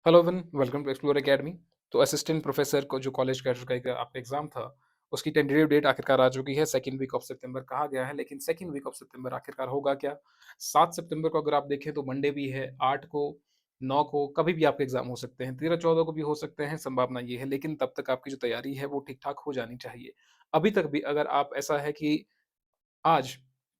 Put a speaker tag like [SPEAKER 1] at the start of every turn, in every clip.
[SPEAKER 1] Hello everyone, welcome to explore academy. तो assistant professor को जो कॉलेज कैडर का एक आपका एग्जाम था, उसकी टेंटेटिव डेट आखिरकार आ चुकी है। सेकंड वीक ऑफ सितंबर कहा गया है, लेकिन सेकंड वीक ऑफ सितंबर आखिरकार होगा क्या? 7 सितंबर को अगर आप देखें तो मंडे भी है, 8 को, 9 को, कभी भी आपके एग्जाम हो सकते हैं, 13-14 को भी हो सकते हैं, संभावना ये है। लेकिन तब तक आपकी जो तैयारी है वो ठीक ठाक हो जानी चाहिए। अभी तक भी अगर आप ऐसा है कि आज,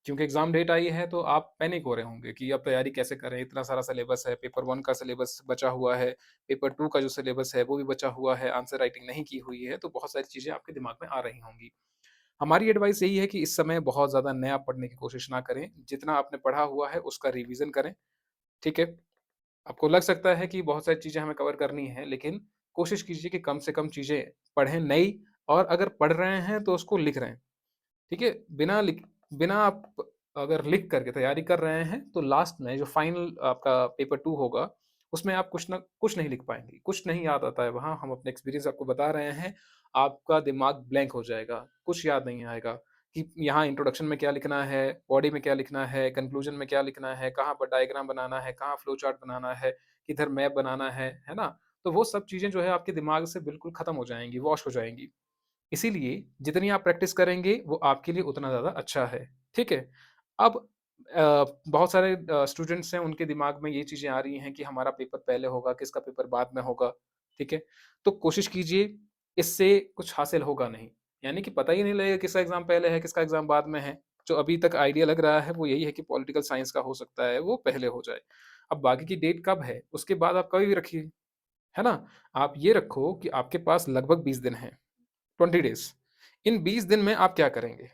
[SPEAKER 1] क्योंकि एग्ज़ाम डेट आई है तो आप पैनिक हो रहे होंगे कि अब तैयारी कैसे करें? इतना सारा सिलेबस है, पेपर 1 का सिलेबस बचा हुआ है, पेपर 2 का जो सिलेबस है वो भी बचा हुआ है, आंसर राइटिंग नहीं की हुई है, तो बहुत सारी चीज़ें आपके दिमाग में आ रही होंगी। हमारी एडवाइस यही है कि इस समय बहुत ज़्यादा नया पढ़ने की कोशिश ना करें, जितना आपने पढ़ा हुआ है उसका रिवीज़न करें, ठीक है? आपको लग सकता है कि बहुत सारी चीज़ें हमें कवर करनी है, लेकिन कोशिश कीजिए कि कम से कम चीज़ें पढ़ें नई, और अगर पढ़ रहे हैं तो उसको लिख रहे हैं। ठीक है? बिना आप अगर लिख करके तैयारी कर रहे हैं, तो लास्ट में जो फाइनल आपका पेपर 2 होगा, उसमें आप कुछ नहीं लिख पाएँगे, कुछ नहीं याद आता है वहाँ। हम अपने एक्सपीरियंस आपको बता रहे हैं, आपका दिमाग ब्लैंक हो जाएगा, कुछ याद नहीं आएगा कि यहाँ इंट्रोडक्शन में क्या लिखना है, बॉडी में क्या लिखना है, कंक्लूजन में क्या लिखना है, कहाँ पर डायग्राम बनाना है, कहाँ फ्लो चार्ट बनाना है, किधर मैप बनाना है ना? तो वो सब चीज़ें जो है आपके दिमाग से बिल्कुल खत्म हो जाएँगी, वॉश हो जाएँगी। इसीलिए जितनी आप प्रैक्टिस करेंगे वो आपके लिए उतना ज़्यादा अच्छा है, ठीक है? अब बहुत सारे स्टूडेंट्स हैं, उनके दिमाग में ये चीज़ें आ रही हैं कि हमारा पेपर पहले होगा, किसका पेपर बाद में होगा, ठीक है? तो कोशिश कीजिए, इससे कुछ हासिल होगा नहीं। यानी कि पता ही नहीं लगेगा किसका एग्ज़ाम पहले है, किसका एग्ज़ाम बाद में है। जो अभी तक आइडिया लग रहा है वो यही है कि पॉलिटिकल साइंस का हो सकता है वो पहले हो जाए। अब बाकी की डेट कब है, उसके बाद आप कभी भी रखिए, है ना? आप ये रखो कि आपके पास लगभग 20 दिन हैं। 20 डेज़। इन 20 दिन में आप क्या करेंगे?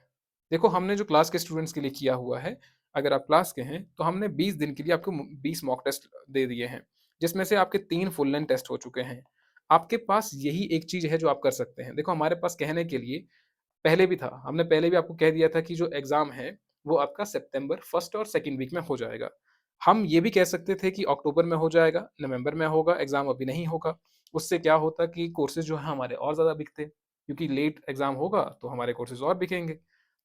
[SPEAKER 1] देखो, हमने जो क्लास के स्टूडेंट्स के लिए किया हुआ है, अगर आप क्लास के हैं, तो हमने 20 दिन के लिए आपको 20 मॉक टेस्ट दे दिए हैं, जिसमें से आपके 3 फुल लेंथ टेस्ट हो चुके हैं। आपके पास यही एक चीज़ है जो आप कर सकते हैं। देखो, हमारे पास कहने के लिए पहले भी था, हमने पहले भी आपको कह दिया था कि जो एग्ज़ाम है, वो आपका सितंबर 1st और 2nd वीक में हो जाएगा। हम ये भी कह सकते थे कि अक्टूबर में हो जाएगा, नवंबर में होगा, एग्ज़ाम अभी नहीं होगा। उससे क्या होता कि कोर्सेज़ जो हैं हमारे और ज़्यादा बिकते, क्योंकि लेट एग्ज़ाम होगा तो हमारे कोर्सेज़ और बिकेंगे।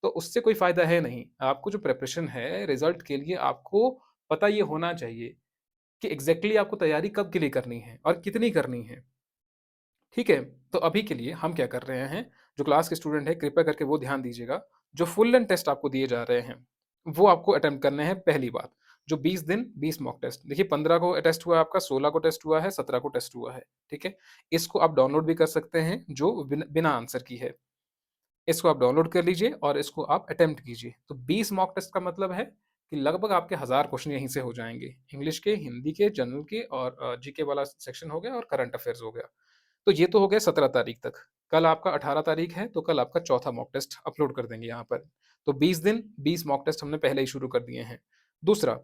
[SPEAKER 1] तो उससे कोई फ़ायदा है नहीं। आपको जो प्रिपरेशन है रिज़ल्ट के लिए, आपको पता ये होना चाहिए कि एग्ज़ैक्टली आपको तैयारी कब के लिए करनी है और कितनी करनी है। ठीक है? तो अभी के लिए हम क्या कर रहे हैं, जो क्लास के स्टूडेंट हैं कृपया करके वो ध्यान दीजिएगा, जो फुल लेंथ टेस्ट आपको दिए जा रहे हैं, वो आपको अटेम्प्ट करने हैं पहली बात। जो 20 दिन 20 मॉक टेस्ट, देखिए 15 को टेस्ट हुआ है आपका, 16 को टेस्ट हुआ है, 17 को टेस्ट हुआ है, ठीक है? इसको आप डाउनलोड भी कर सकते हैं, जो बिना आंसर की है। इसको आप डाउनलोड कर लीजिए और इसको आप अटेम्प्ट कीजिए। तो 20 मॉक टेस्ट का मतलब है कि लगभग आपके 1000 क्वेश्चन यहीं से हो जाएँगे। इंग्लिश के, हिंदी के, जनरल के और जीके वाला सेक्शन हो गया और करंट अफेयर्स हो गया। तो ये तो हो गया 17 तारीख तक। कल आपका 18 तारीख है, तो कल आपका चौथा मॉक टेस्ट अपलोड कर देंगे यहाँ पर। तो 20 दिन 20 मॉक टेस्ट हमने पहले ही शुरू कर दिए हैं। दूसरा,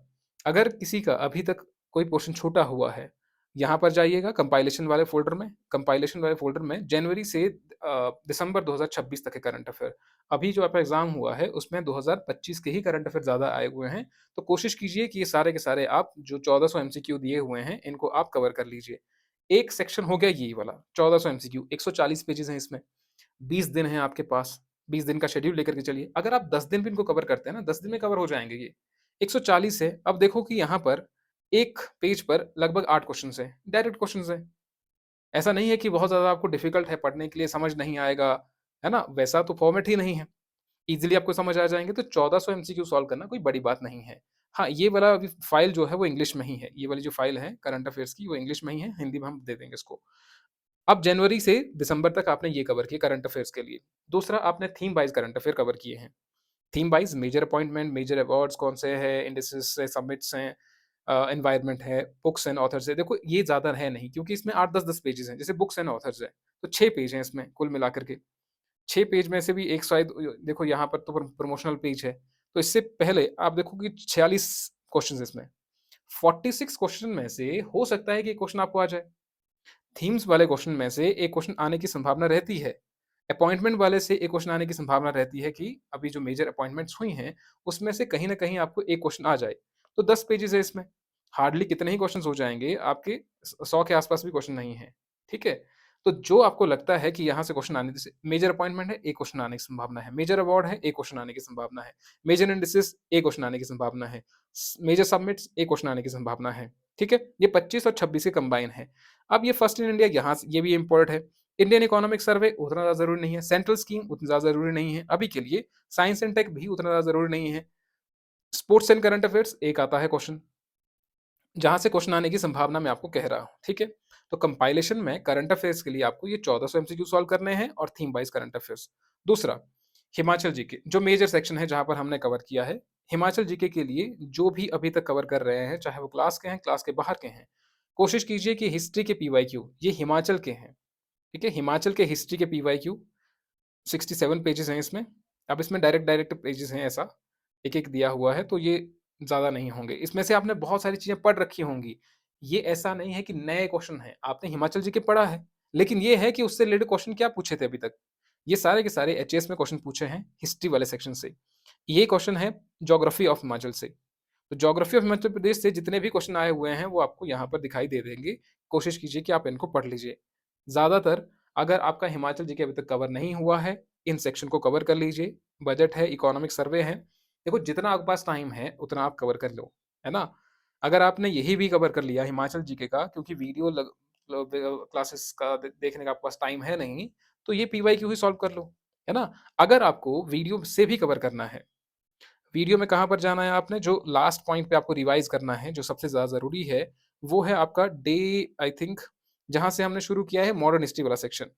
[SPEAKER 1] अगर किसी का अभी तक कोई पोर्शन छूटा हुआ है, यहाँ पर जाइएगा कंपाइलेशन वाले फ़ोल्डर में। कंपाइलेशन वाले फ़ोल्डर में जनवरी से दिसंबर 2026 तक के करंट अफ़ेयर। अभी जो आपका एग्ज़ाम हुआ है, उसमें 2025 के ही करंट अफ़ेयर ज़्यादा आए हुए हैं। तो कोशिश कीजिए कि ये सारे के सारे आप जो 1400 एमसीक्यू दिए हुए हैं, इनको आप कवर कर लीजिए। एक सेक्शन हो गया ये वाला, 1400 एमसीक्यू, 140 पेजेज़ हैं इसमें। 20 दिन हैं आपके पास, 20 दिन का शेड्यूल लेकर के चलिए। अगर आप 10 दिन भी इनको कवर करते हैं ना, 10 दिन में कवर हो जाएँगे ये। 140 है, अब देखो कि यहाँ पर एक पेज पर लगभग 8 क्वेश्चन्स हैं, डायरेक्ट क्वेश्चन्स हैं। ऐसा नहीं है कि बहुत ज़्यादा आपको डिफ़िकल्ट है पढ़ने के लिए, समझ नहीं आएगा, है ना? वैसा तो फॉर्मेट ही नहीं है। ईज़िली आपको समझ आ जाएँगे, तो 1400 एमसीक्यू सॉल्व करना कोई बड़ी बात नहीं है। हाँ, ये वाला अभी फ़ाइल जो है वो इंग्लिश में ही है। ये वाली जो फ़ाइल है करंट अफ़ेयर्स की, वो इंग्लिश में ही है, हिंदी में हम दे देंगे इसको। अब जनवरी से दिसंबर तक आपने ये कवर किए करंट अफ़ेयर्स के लिए। दूसरा, आपने theme wise current affair cover किए हैं। Theme wise major appointment, major awards कौन से हैं, इंडिसेस है, समिट्स हैं, एनवायरनमेंट है, बुक्स एंड ऑथर्स है। देखो, ये ज़्यादा है नहीं, क्योंकि इसमें 8-10 पेजेज़ हैं। जैसे बुक्स एंड ऑथर्स है, तो 6 पेज हैं इसमें कुल मिलाकर के। 6 पेज में से भी एक शायद देखो यहाँ पर तो प्रमोशनल पेज है। तो इससे पहले आप देखो कि 46 क्वेश्चंस इसमें। 46 क्वेश्चन में से हो सकता है कि 1 क्वेश्चन आपको आ जाए। थीम्स वाले क्वेश्चन में से 1 क्वेश्चन आने की संभावना रहती है। अपॉइंटमेंट वाले से 1 क्वेश्चन आने की संभावना रहती है कि अभी जो मेजर अपॉइंटमेंट्स हुई हैं, उसमें से कहीं न कहीं आपको 1 क्वेश्चन आ जाए। तो 10 पेजेज़ है इसमें। हार्डली कितने ही क्वेश्चन्स हो जाएँगे, आपके 100 के आस-पास भी क्वेश्चन नहीं हैं। ठीक है? तो जो आपको लगता है कि यहाँ से क्वेश्चन आने, जैसे मेजर अपॉइंटमेंट है, 1 क्वेश्चन आने की संभावना है। मेजर अवार्ड है, 1 क्वेश्चन आने की संभावना है। मेजर इंडिसेस, 1 क्वेश्चन आने की संभावना है। मेजर सबमिट्स, 1 क्वेश्चन आने की संभावना है। ठीक है? ये 25 और 26 के कंबाइन है। अब ये फर्स्ट इन इंडिया यहाँ से ये भी इम्पोर्ट है। इंडियन इकोनॉमिक सर्वे उतना ज़्यादा ज़रूरी नहीं है। सेंट्रल स्कीम उतना ज़्यादा ज़रूरी नहीं है। अभी के लिए साइंस एंड टेक भी उतना ज़्यादा ज़रूरी नहीं है। स्पोर्ट्स एंड करंट अफेयर्स एक आता है क्वेश्चन, जहाँ से क्वेश्चन आने की संभावना मैं आपको कह रहा हूँ, ठीक है? तो कंपाइलेशन में करंट अफेयर्स के लिए आपको ये 1400 एमसीक्यू सॉल्व करने हैं और थीम वाइज़ करंट अफेयर्स। दूसरा, हिमाचल जीके जो मेजर सेक्शन है जहाँ पर हमने कवर किया है। हिमाचल जीके के लिए जो भी अभी तक कवर कर रहे हैं, चाहे वो क्लास के हैं, क्लास के बाहर के हैं, कोशिश कीजिए कि हिस्ट्री के पीवाईक्यू ये हिमाचल के हैं, ठीक है? हिमाचल के हिस्ट्री के पीवाईक्यू 67 पेजेज़ हैं इसमें। अब इसमें डायरेक्ट पेजेज़ हैं ऐसा, एक-एक दिया हुआ है, तो ये ज़्यादा नहीं होंगे। इसमें से आपने बहुत सारी चीज़ें पढ़ रखी होंगी। ये ऐसा नहीं है कि नए क्वेश्चन हैं, आपने हिमाचल जीके पढ़ा है, लेकिन ये है कि उससे रिलेटेड क्वेश्चन क्या पूछे थे अभी तक। ये सारे के सारे एचएएस में क्वेश्चन पूछे हैं हिस्ट्री वाले सेक्शन से। ये क्वेश्चन है ज्योग्राफी ऑफ हिमाचल से। तो ज्योग्राफी ऑफ हिमाचल प्रदेश से जितने भी क्वेश्चन आए हुए हैं, वो आपको यहाँ पर दिखाई दे देंगे। कोशिश कीजिए कि आप इनको पढ़ लीजिए। ज़्यादातर अगर आपका हिमाचल जीके अभी तक कवर नहीं हुआ है, इन सेक्शन को कवर कर लीजिए। बजट है, इकोनॉमिक सर्वे है। देखो जितना आपके पास टाइम है, उतना आप कवर कर लो, है ना? अगर आपने यही भी कवर कर लिया हिमाचल जीके का क्योंकि वीडियो क्लासेस का देखने का आपके पास टाइम है नहीं, तो ये पीवाईक्यू ही सॉल्व कर लो, है ना? अगर आपको वीडियो से भी कवर करना है, वीडियो में कहाँ पर जाना है आपने जो लास्ट पॉइंट पे आपको रिवाइज़ करना है, जो सबसे ज़्यादा ज़रूरी है, वो है आपका डे आई थिंक जहाँ से हमने शुरू किया है मॉडर्न हिस्ट्री वाला सेक्शन।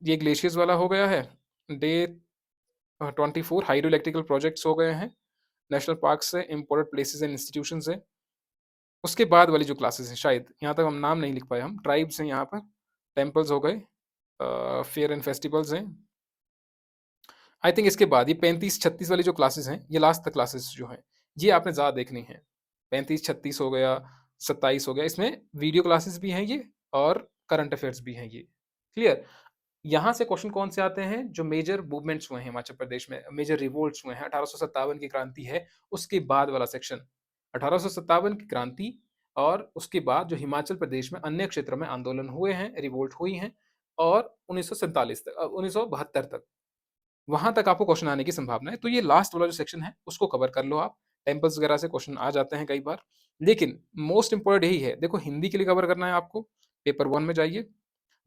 [SPEAKER 1] ये ग्लेशियर्स वाला हो गया है, डे 24 हाइड्रो इलेक्ट्रिकल प्रोजेक्ट्स हो गए हैं, नेशनल पार्क्स है, इम्पोर्टेड प्लेसेस एंड इंस्टीट्यूशंस हैं। उसके बाद वाली जो क्लासेस हैं शायद, यहाँ तक हम नाम नहीं लिख पाए हम, ट्राइब्स हैं यहाँ पर, टेम्पल्स हो गए, फेयर एंड फेस्टिवल्स हैं। आई थिंक इसके बाद ये 35-36 वाली जो क्लासेस हैं, ये लास्ट तक क्लासेस जो हैं, ये आपने ज़्यादा देखनी है। 35-36 हो गया, 27 हो गया, इसमें वीडियो क्लासेस भी हैं ये और करंट अफेयर्स भी हैं ये। क्लियर? यहाँ से क्वेश्चन कौन से आते हैं जो मेजर मूवमेंट्स हुए हैं हिमाचल प्रदेश में, मेजर रिवोल्ट्स हुए हैं, 1857 की क्रांति है, उसके बाद वाला सेक्शन। 1857 की क्रांति और उसके बाद जो हिमाचल प्रदेश में अन्य क्षेत्रों में आंदोलन हुए हैं, रिवोल्ट हुई हैं और 1947 तक 1972 तक। वहाँ तक आपको क्वेश्चन आने की संभावना है। तो ये लास्ट वाला जो सेक्शन है, उसको कवर कर लो आप। टेम्पल्स वगैरह से क्वेश्चन आ जाते हैं कई बार। लेकिन मोस्ट इम्पोर्टेंट यही है, देखो हिंदी के लिए कवर करना है आपको, पेपर 1 में जाइए,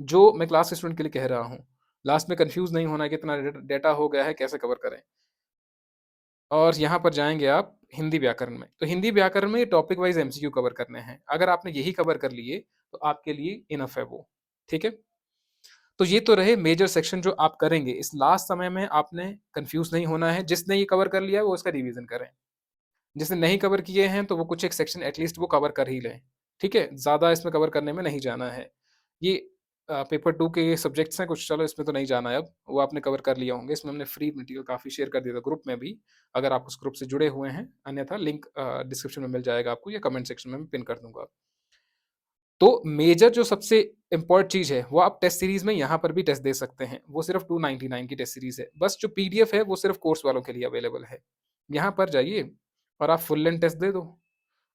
[SPEAKER 1] जो मैं क्लास के स्टूडेंट के लिए कह रहा हूँ। लास्ट में कन्फ्यूज़ नहीं होना है कि इतना डेटा हो गया है, कैसे कवर करें? और यहाँ पर जाएँगे आप हिंदी व्याकरण में। तो हिंदी व्याकरण में टॉपिक वाइज़ एमसीक्यू कवर करने हैं। अगर आपने यही कवर कर लिए, तो आपके लिए इनफ है वो। ठीक है? तो ये तो रहे मेजर सेक्शन जो आप करेंगे। इस लास्ट समय में आपने कन्फ्यूज़ नहीं होना है। जिसने ये कवर कर लिया है वो उसका रिवीज़न करें। जिसने नहीं कवर किए हैं तो वो कुछ एक सेक्शन एटलीस्ट वो कवर कर ही लें। ठीक है? ज़्यादा इसमें कवर करने में नहीं जाना है। ये पेपर 2 के सब्जेक्ट्स हैं कुछ, चलो इसमें तो नहीं जाना है अब, वो आपने कवर कर लिए होंगे। इसमें हमने फ्री मटेरियल काफ़ी शेयर कर दिया था ग्रुप में भी, अगर आप उस ग्रुप से जुड़े हुए हैं। अन्यथा लिंक डिस्क्रिप्शन में मिल जाएगा आपको या कमेंट सेक्शन में मैं पिन कर दूँगा। तो मेजर जो सबसे इम्पोर्टेंट चीज़ है, वो आप टेस्ट सीरीज़ में यहाँ पर भी टेस्ट दे सकते हैं। वो सिर्फ़ 299 की टेस्ट सीरीज़ है। बस जो पीडीएफ है, वो सिर्फ़ कोर्स वालों के लिए अवेलेबल है। यहाँ पर जाइए और आप फुल लेंथ टेस्ट दे दो।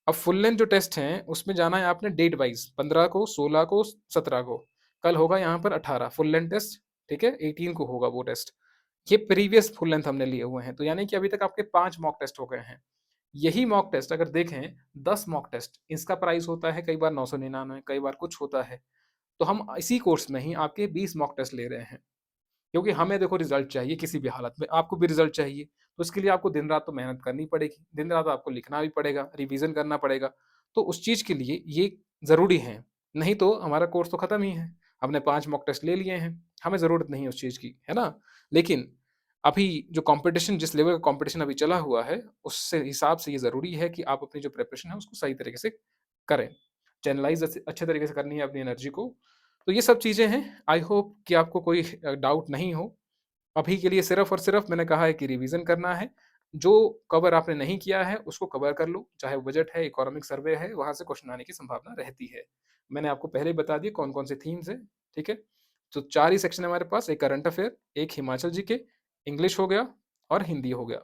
[SPEAKER 1] अब फुल लेंथ जो टेस्ट हैं, उसमें जाना है आपने डेट वाइज़ 15 को, 16 को, 17 को। कल होगा यहाँ पर 18 फुल लेंथ टेस्ट, ठीक है? 18 को होगा वो टेस्ट। ये प्रीवियस फुल लेंथ हमने लिए हुए हैं, तो यानी कि अभी तक आपके 5 मॉक टेस्ट हो गए हैं। यही मॉक टेस्ट अगर देखें 10 मॉक टेस्ट इसका प्राइस होता है कई बार 999 कई बार कुछ होता है। तो हम इसी कोर्स में ही आपके 20 मॉक टेस्ट ले रहे हैं। क्योंकि हमें देखो रिज़ल्ट चाहिए किसी भी हालत में, आपको भी रिज़ल्ट चाहिए। तो इसके लिए आपको दिन-रात तो मेहनत करनी पड़ेगी। दिन-रात आपको लिखना भी पड़ेगा, रिवीज़न करना पड़ेगा। तो उस चीज़ के लिए ये ज़रूरी है। नहीं तो हमारा कोर्स तो खत्म ही है। हमने 5 मॉक टेस्ट ले लिए हैं, हमें ज़रूरत नहीं है उस चीज़ की, है ना? लेकिन अभी जो कॉम्पिटिशन जिस लेवल का कॉम्पिटिशन अभी चला हुआ है, उससे हिसाब से ये ज़रूरी है कि आप अपनी जो प्रिपरेशन है उसको सही तरीके से करें। चैनलाइज़ अच्छे तरीके से करनी है अपनी एनर्जी को। तो ये सब चीज़ें हैं। आई होप कि आपको कोई डाउट नहीं हो। अभी के लिए सिर्फ़ और सिर्फ़ मैंने कहा है कि रिवीज़न करना है। जो कवर आपने नहीं किया है, उसको कवर कर लो। चाहे वो बजट है, इकोनॉमिक सर्वे है, वहाँ से क्वेश्चन आने की संभावना रहती है। मैंने आपको पहले ही बता दिए कौन-कौन से थीम्स हैं, ठीक है? तो 4 ही सेक्शन है हमारे पास, एक करंट अफ़ेयर, एक हिमाचल जीके, इंग्लिश हो गया और हिंदी हो गया।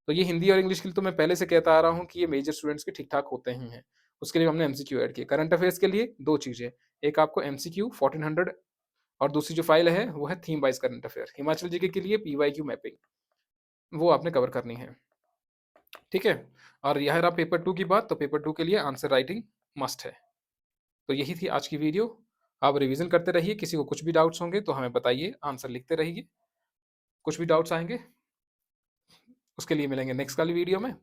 [SPEAKER 1] तो ये हिंदी और इंग्लिश के लिए तो मैं पहले से कहता आ रहा हूँ कि ये मेजर स्टूडेंट्स के ठीक-ठाक होते ही हैं। उसके लिए हमने एमसीक्यू ऐड किए। करंट अफ़ेयर्स के लिए 2 चीज़ें, एक आपको एमसीक्यू 1400 और दूसरी जो फ़ाइल है, वो है theme wise current affair. Himachal GK के लिए पीवाईक्यू मैपिंग, वो आपने कवर करनी है। ठीक है? और यह रहा पेपर 2 की बात, तो पेपर 2 के लिए आंसर राइटिंग मस्ट है। तो यही थी आज की वीडियो। आप रिवीज़न करते रहिए, किसी को कुछ भी डाउट्स होंगे तो हमें बताइए, आंसर लिखते रहिए। कुछ भी डाउट्स आएँगे, उसके लिए मिलेंगे नेक्स्ट वाली वीडियो में।